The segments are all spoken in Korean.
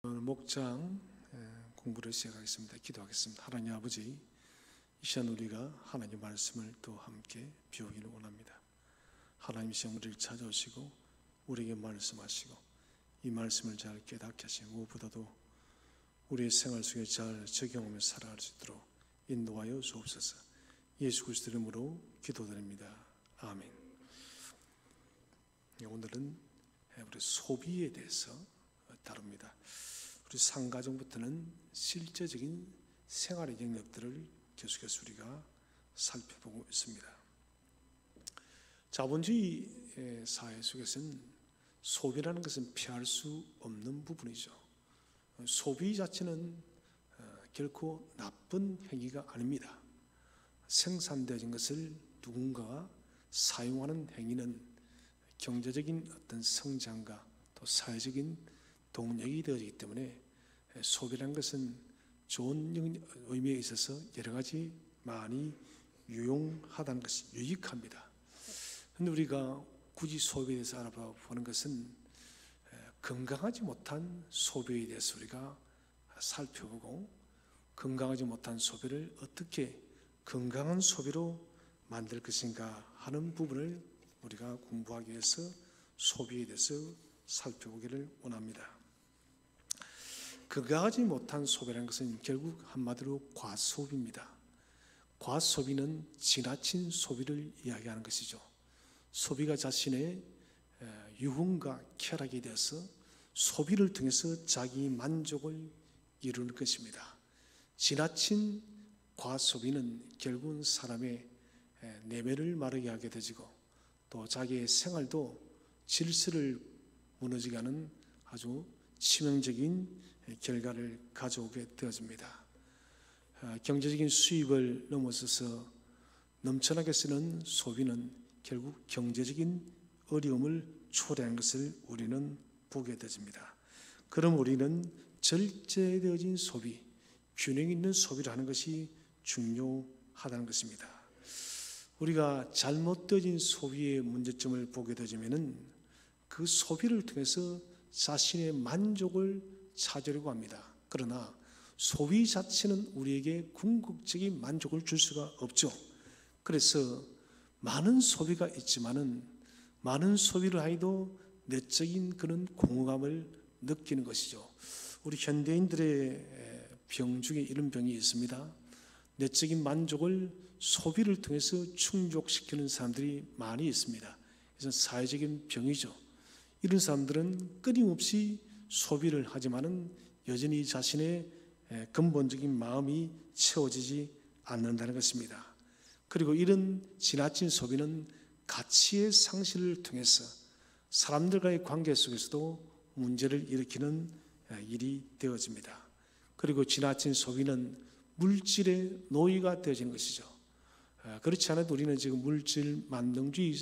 오늘 목장 공부를 시작하겠습니다. 기도하겠습니다. 하나님 아버지, 이 시간 우리가 하나님 말씀을 또 함께 배우기를 원합니다. 하나님 시간 우리를 찾아오시고 우리에게 말씀하시고 이 말씀을 잘 깨닫게 하시고 무엇보다도 우리의 생활 속에 잘 적용하며 살아갈 수 있도록 인도하여 주옵소서. 예수 그리스도 이름으로 기도드립니다. 아멘. 오늘은 우리 소비에 대해서 다룹니다. 우리 상가정부터는 실제적인 생활의 영역들을 계속해서 우리가 살펴보고 있습니다. 자본주의 사회 속에서는 소비라는 것은 피할 수 없는 부분이죠. 소비 자체는 결코 나쁜 행위가 아닙니다. 생산되어진 것을 누군가가 사용하는 행위는 경제적인 어떤 성장과 또 사회적인 동력이 되어지기 때문에 소비라는 것은 좋은 의미에 있어서 여러 가지 많이 유용하다는 것이 유익합니다. 그런데 우리가 굳이 소비에 대해서 알아보는 것은 건강하지 못한 소비에 대해서 우리가 살펴보고 건강하지 못한 소비를 어떻게 건강한 소비로 만들 것인가 하는 부분을 우리가 공부하기 위해서 소비에 대해서 살펴보기를 원합니다. 건강하지 못한 소비라는 것은 결국 한마디로 과소비입니다. 과소비는 지나친 소비를 이야기하는 것이죠. 소비가 자신의 유흥과 쾌락에 대해서 소비를 통해서 자기 만족을 이루는 것입니다. 지나친 과소비는 결국은 사람의 내면을 마르게 하게 되지고 또 자기의 생활도 질서를 무너지게 하는 아주 치명적인 결과를 가져오게 되어집니다. 경제적인 수입을 넘어서서 넘쳐나게 쓰는 소비는 결국 경제적인 어려움을 초래하는 것을 우리는 보게 되어집니다. 그럼 우리는 절제되어진 소비, 균형 있는 소비를 하는 것이 중요하다는 것입니다. 우리가 잘못되어진 소비의 문제점을 보게 되어지면은 그 소비를 통해서 자신의 만족을 찾으려고 합니다. 그러나 소비 자체는 우리에게 궁극적인 만족을 줄 수가 없죠. 그래서 많은 소비가 있지만은 많은 소비를 하여도 내적인 그런 공허감을 느끼는 것이죠. 우리 현대인들의 병 중에 이런 병이 있습니다. 내적인 만족을 소비를 통해서 충족시키는 사람들이 많이 있습니다. 그래서 사회적인 병이죠. 이런 사람들은 끊임없이 소비를 하지만은 여전히 자신의 근본적인 마음이 채워지지 않는다는 것입니다. 그리고 이런 지나친 소비는 가치의 상실을 통해서 사람들과의 관계 속에서도 문제를 일으키는 일이 되어집니다. 그리고 지나친 소비는 물질의 노예가 되어지는 것이죠. 그렇지 않아도 우리는 지금 물질 만능주의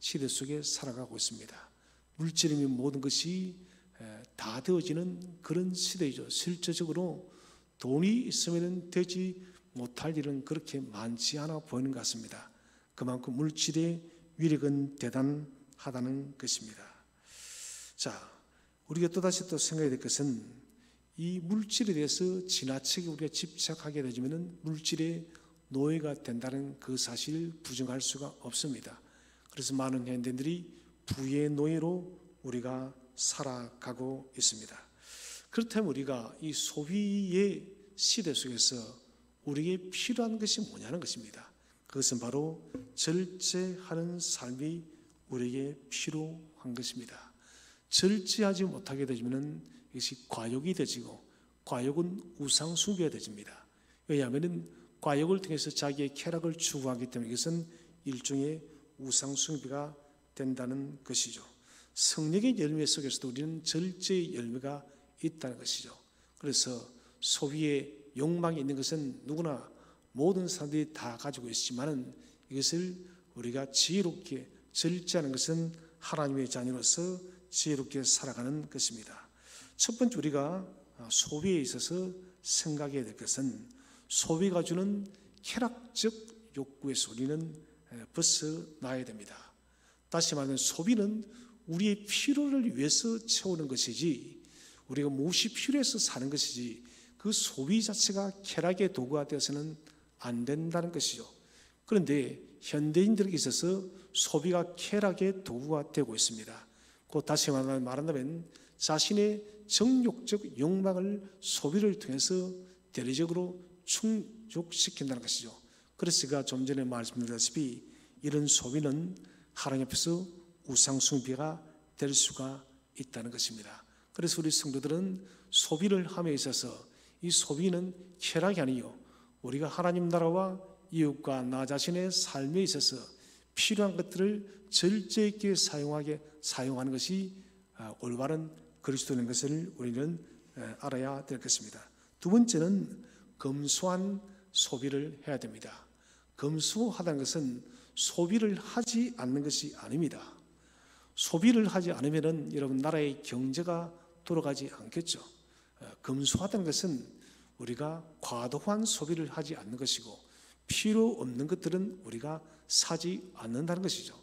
시대 속에 살아가고 있습니다. 물질이면 모든 것이 다 되어지는 그런 시대이죠. 실제적으로 돈이 있으면 되지 못할 일은 그렇게 많지 않아 보이는 것 같습니다. 그만큼 물질의 위력은 대단하다는 것입니다. 자, 우리가 또다시 생각해야 될 것은 이 물질에 대해서 지나치게 우리가 집착하게 되면 물질의 노예가 된다는 그 사실을 부정할 수가 없습니다. 그래서 많은 현대인들이 부의 노예로 우리가 살아가고 있습니다. 그렇다면 우리가 이 소비의 시대 속에서 우리에게 필요한 것이 뭐냐는 것입니다. 그것은 바로 절제하는 삶이 우리에게 필요한 것입니다. 절제하지 못하게 되면 이것이 과욕이 되지고 과욕은 우상숭배가 되집니다. 왜냐하면 과욕을 통해서 자기의 쾌락을 추구하기 때문에 이것은 일종의 우상숭배가 된다는 것이죠. 성령의 열매 속에서도 우리는 절제의 열매가 있다는 것이죠. 그래서 소비의 욕망이 있는 것은 누구나 모든 사람들이 다 가지고 있지만은 이것을 우리가 지혜롭게 절제하는 것은 하나님의 자녀로서 지혜롭게 살아가는 것입니다. 첫 번째 우리가 소비에 있어서 생각해야 될 것은 소비가 주는 쾌락적 욕구에서 우리는 벗어나야 됩니다. 다시 말하면 소비는 우리의 필요를 위해서 채우는 것이지 우리가 무엇이 필요해서 사는 것이지 그 소비 자체가 쾌락의 도구가 되어서는 안 된다는 것이죠. 그런데 현대인들에게 있어서 소비가 쾌락의 도구가 되고 있습니다. 곧 다시 말한다면 자신의 정욕적 욕망을 소비를 통해서 대리적으로 충족시킨다는 것이죠. 그래서 제가 좀 전에 말씀드렸다시피 이런 소비는 하나님 앞에서 우상숭배가 될 수가 있다는 것입니다. 그래서 우리 성도들은 소비를 함에 있어서 이 소비는 쾌락이 아니요 우리가 하나님 나라와 이웃과 나 자신의 삶에 있어서 필요한 것들을 절제 있게 사용하는 것이 올바른 그리스도인 것을 우리는 알아야 될 것입니다. 두 번째는 검소한 소비를 해야 됩니다. 검소하다는 것은 소비를 하지 않는 것이 아닙니다. 소비를 하지 않으면 여러분 나라의 경제가 돌아가지 않겠죠. 검소하다는 것은 우리가 과도한 소비를 하지 않는 것이고 필요 없는 것들은 우리가 사지 않는다는 것이죠.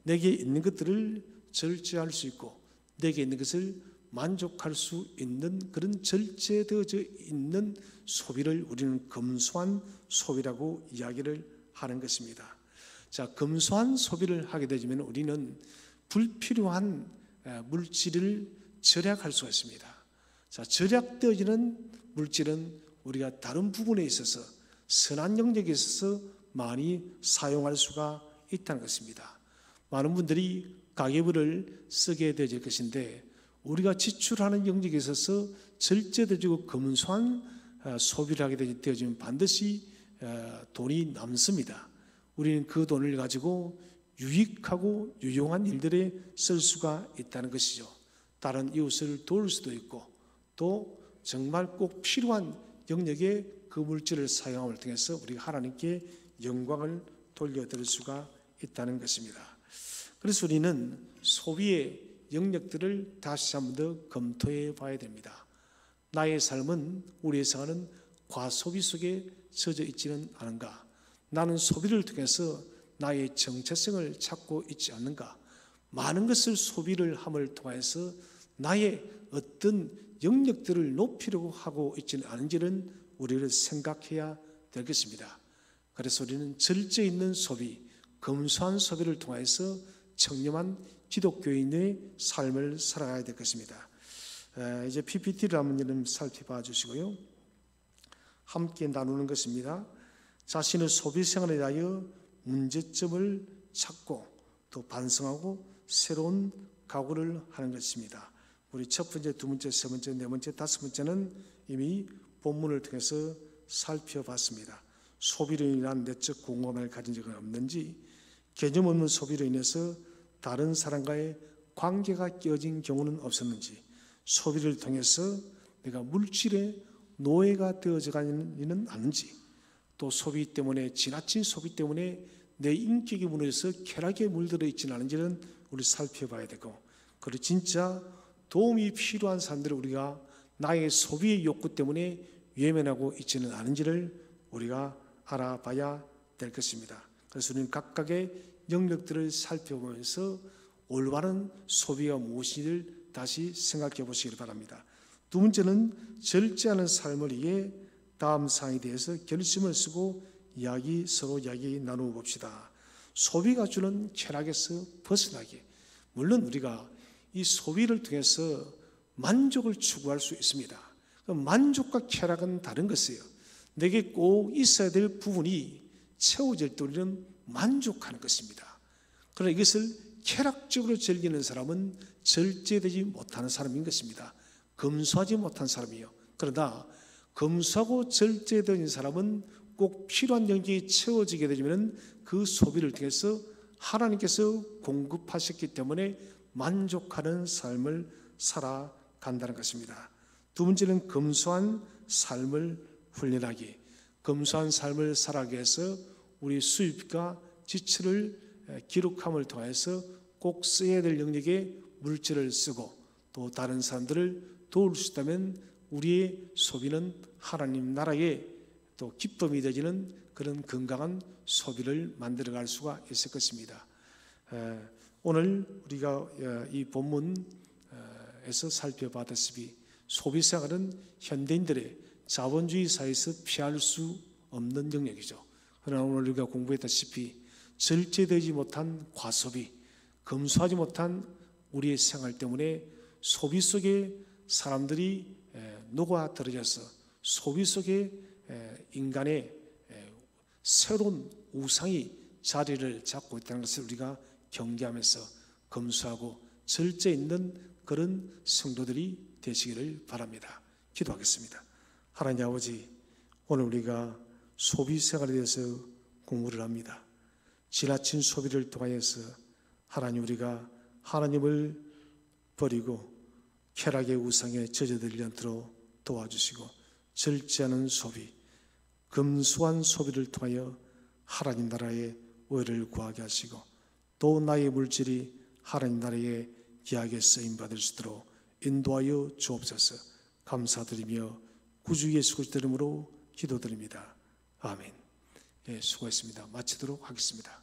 내게 있는 것들을 절제할 수 있고 내게 있는 것을 만족할 수 있는 그런 절제되어져 있는 소비를 우리는 검소한 소비라고 이야기를 하는 것입니다. 자, 검소한 소비를 하게 되면 우리는 불필요한 물질을 절약할 수가 있습니다. 자, 절약되어지는 물질은 우리가 다른 부분에 있어서 선한 영역에 있어서 많이 사용할 수가 있다는 것입니다. 많은 분들이 가계부를 쓰게 되질 것인데 우리가 지출하는 영역에 있어서 절제되어지고 검소한 소비를 하게 되어지면 반드시 돈이 남습니다. 우리는 그 돈을 가지고 유익하고 유용한 일들에 쓸 수가 있다는 것이죠. 다른 이웃을 도울 수도 있고 또 정말 꼭 필요한 영역에 그 물질을 사용함을 통해서 우리가 하나님께 영광을 돌려드릴 수가 있다는 것입니다. 그래서 우리는 소비의 영역들을 다시 한 번 더 검토해 봐야 됩니다. 나의 삶은 우리의 생활은 과소비 속에 젖어 있지는 않은가? 나는 소비를 통해서 나의 정체성을 찾고 있지 않는가? 많은 것을 소비를 함을 통해서 나의 어떤 영역들을 높이려고 하고 있지는 않은지는 우리를 생각해야 되겠습니다. 그래서 우리는 절제 있는 소비, 검소한 소비를 통해서 청렴한 기독교인의 삶을 살아가야 될 것입니다. 이제 PPT를 한번 살펴봐 주시고요. 함께 나누는 것입니다. 자신의 소비 생활에 대하여 문제점을 찾고 또 반성하고 새로운 각오를 하는 것입니다. 우리 첫 번째, 두 번째, 세 번째, 네 번째, 다섯 번째는 이미 본문을 통해서 살펴봤습니다. 소비로 인한 내적 공감을 가진 적은 없는지, 개념 없는 소비로 인해서 다른 사람과의 관계가 깨어진 경우는 없었는지, 소비를 통해서 내가 물질의 노예가 되어져 가지는 않는지, 또 소비 때문에 지나친 소비 때문에 내 인격이 무너져서 쾌락에 물들어 있지는 않은지는 우리 살펴봐야 되고, 그리고 진짜 도움이 필요한 사람들을 우리가 나의 소비의 욕구 때문에 외면하고 있지는 않은지를 우리가 알아봐야 될 것입니다. 그래서 우리는 각각의 영역들을 살펴보면서 올바른 소비가 무엇인지를 다시 생각해 보시길 바랍니다. 두 번째는 절제하는 삶을 위해 다음 사항에 대해서 결심을 쓰고 서로 이야기 나누어 봅시다. 소비가 주는 쾌락에서 벗어나게. 물론 우리가 이 소비를 통해서 만족을 추구할 수 있습니다. 만족과 쾌락은 다른 것이에요. 내게 꼭 있어야 될 부분이 채워질 때 우리는 만족하는 것입니다. 그러나 이것을 쾌락적으로 즐기는 사람은 절제되지 못하는 사람인 것입니다. 검소하지 못한 사람이에요. 그러나 검소하고 절제된 사람은 꼭 필요한 영역이 채워지게 되면 그 소비를 통해서 하나님께서 공급하셨기 때문에 만족하는 삶을 살아간다는 것입니다. 두 번째는 검소한 삶을 훈련하기. 검소한 삶을 살아가기 위해서 우리 수입과 지출을 기록함을 통해서 꼭 써야 될 영역에 물질을 쓰고 또 다른 사람들을 도울 수 있다면 우리의 소비는 하나님 나라의 또 기쁨이 되지는 그런 건강한 소비를 만들어갈 수가 있을 것입니다. 오늘 우리가 이 본문에서 살펴봤다시피 소비 생활은 현대인들의 자본주의 사회에서 피할 수 없는 영역이죠. 그러나 오늘 우리가 공부했다시피 절제되지 못한 과소비, 검소하지 못한 우리의 생활 때문에 소비 속에 사람들이 녹아들어져서 소비 속에 인간의 새로운 우상이 자리를 잡고 있다는 것을 우리가 경계하면서 검소하고 절제 있는 그런 성도들이 되시기를 바랍니다. 기도하겠습니다. 하나님 아버지, 오늘 우리가 소비 생활에 대해서 공부를 합니다. 지나친 소비를 통하여서 하나님, 우리가 하나님을 버리고 쾌락의 우상에 젖어들지 않도록 도와주시고, 절제하는 소비, 검소한 소비를 통하여 하나님 나라의 의를 구하게 하시고, 또 나의 물질이 하나님 나라의 귀하게 쓰임받을 수 있도록 인도하여 주옵소서. 감사드리며 구주 예수 그리스도 이름으로 기도드립니다. 아멘. 수고했습니다. 마치도록 하겠습니다.